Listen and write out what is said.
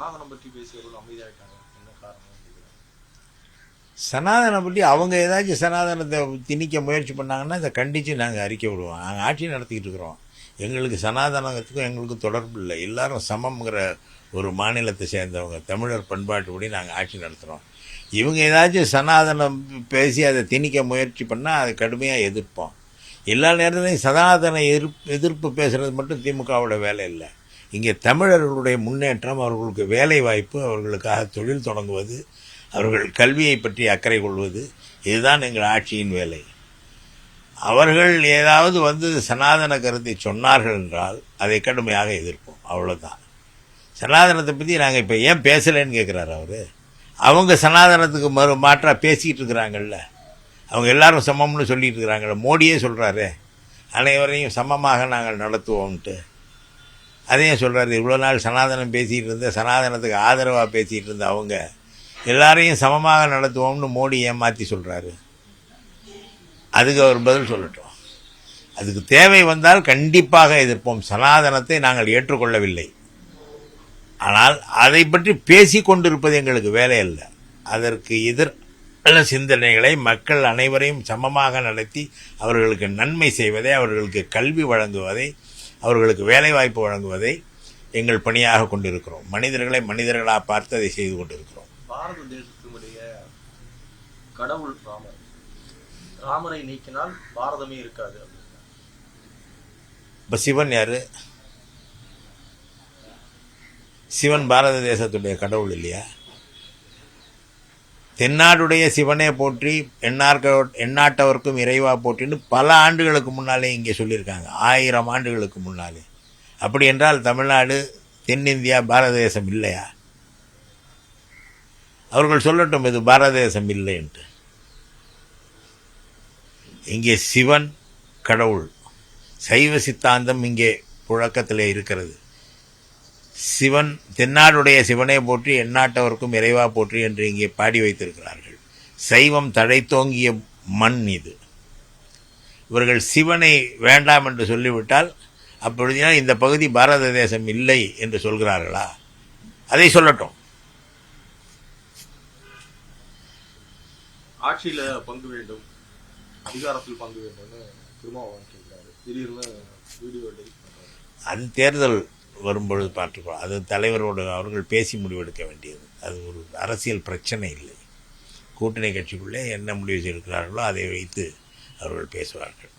சனாதனம் பற்றி பேசியவர்கள் அமைதியாயிட்டாங்க, என்ன காரணம்? சனாதனம் பற்றி அவங்க ஏதாச்சும் சனாதனத்தை திணிக்க முயற்சி பண்ணாங்கன்னா இதை கண்டித்து நாங்கள் அறிக்கை விடுவோம். நாங்கள் ஆட்சி நடத்திக்கிட்டு இருக்கிறோம். எங்களுக்கு சனாதனத்துக்கும் எங்களுக்கும் தொடர்பு இல்லை. எல்லாரும் சமம்ங்கிற ஒரு மாநிலத்தை சேர்ந்தவங்க. தமிழர் பண்பாட்டுப்படி நாங்கள் ஆட்சி நடத்துகிறோம். இவங்க ஏதாச்சும் சனாதனம் பேசி அதை திணிக்க முயற்சி பண்ணால் அதை கடுமையாக எதிர்ப்போம். எல்லா நேரத்துலையும் சனாதன எதிர்ப்பு பேசுகிறது மட்டும் திமுகவோட வேலை இல்லை. இங்கே தமிழர்களுடைய முன்னேற்றம், அவர்களுக்கு வேலை வாய்ப்பு, அவர்களுக்காக தொழில் தொடங்குவது, அவர்கள் கல்வியை பற்றி அக்கறை கொள்வது, இதுதான் எங்கள் ஆட்சியின் வேலை. அவர்கள் ஏதாவது சனாதன கருத்தை சொன்னார்கள் என்றால் அதை கடுமையாக எதிர்ப்போம். அவ்வளோதான். சனாதனத்தை பற்றி நாங்கள் இப்போ ஏன் பேசலைன்னு கேட்குறாரு அவர். அவங்க சனாதனத்துக்கு மாற்றாக பேசிக்கிட்டு இருக்கிறாங்கல்ல. அவங்க எல்லாரும் சமம்னு சொல்லிட்டு இருக்கிறாங்கல்ல. மோடியே சொல்கிறாரு அனைவரையும் சமமாக நாங்கள் நடத்துவோம்ன்ட்டு. அதையும் சொல்கிறாரு. இவ்வளோ நாள் சனாதனம் பேசிகிட்டு இருந்த, சனாதனத்துக்கு ஆதரவாக பேசிகிட்டு இருந்த அவங்க எல்லாரையும் சமமாக நடத்துவோம்னு மோடி ஏமாற்றி சொல்கிறாரு. அதுக்கு அவர் பதில் சொல்லட்டும். அதுக்கு தேவை வந்தால் கண்டிப்பாக எதிர்ப்போம். சனாதனத்தை நாங்கள் ஏற்றுக்கொள்ளவில்லை. ஆனால் அதை பற்றி பேசி கொண்டிருப்பது எங்களுக்கு வேலை இல்லை. அதற்கு எதிரான சிந்தனைகளை மக்கள் அனைவரையும் சமமாக நடத்தி அவர்களுக்கு நன்மை செய்வதை, அவர்களுக்கு கல்வி வழங்குவதை, அவர்களுக்கு வேலைவாய்ப்பு வழங்குவதை எங்கள் பணியாக கொண்டிருக்கிறோம். மனிதர்களை மனிதர்களாக பார்த்து அதை செய்து கொண்டிருக்கிறோம். பாரத தேசத்தினுடைய கடவுள் ராமர். ராமரை நீக்கினால் பாரதமே இருக்காது. இப்போ சிவன் யாரு? சிவன் பாரத தேசத்துடைய கடவுள் இல்லையா? தென்னாடுடைய சிவனே போற்றி, எண்ணாட்டவர்க்கும் இறைவா போற்றின்னு பல ஆண்டுகளுக்கு முன்னாலே இங்கே சொல்லியிருக்காங்க. 1000 ஆண்டுகளுக்கு முன்னாலே. அப்படி என்றால் தமிழ்நாடு, தென்னிந்தியா பாரத தேசம் இல்லையா? அவர்கள் சொல்லட்டும் இது பாரத தேசம் இல்லை என்று. இங்கே சிவன் கடவுள். சைவ சித்தாந்தம் இங்கே புழக்கத்திலே இருக்கிறது. சிவன், தென்னாடுடைய சிவனே போற்றி, எண்ணாட்டவர்க்கும் இறைவா போற்றி என்று இங்கே பாடி வைத்திருக்கிறார்கள். சைவம் தழைத்தோங்கிய மண் இது. இவர்கள் சிவனை வேண்டாம் என்று சொல்லிவிட்டால் அப்பொழுதுதான் இந்த பகுதி பாரத தேசம் இல்லை என்று சொல்கிறார்களா? அதை சொல்லட்டும். ஆட்சியில பங்கு வேண்டும், அதிகாரத்தில் பங்கு வேண்டும் திருமாவளவன் கேட்கிறாரு. திடீர்னு வீடியோ டெலிட் பண்றாரு. அது தேர்தல் வரும்பொழுது பார்த்துக்கோ. அது தலைவரோடு அவர்கள் பேசி முடிவெடுக்க வேண்டியது. அது ஒரு அரசியல் பிரச்சனை இல்லை. கூட்டணி கட்சிக்குள்ளே என்ன முடிவு செய்திருக்கிறார்களோ அதை வைத்து அவர்கள் பேசுவார்கள்.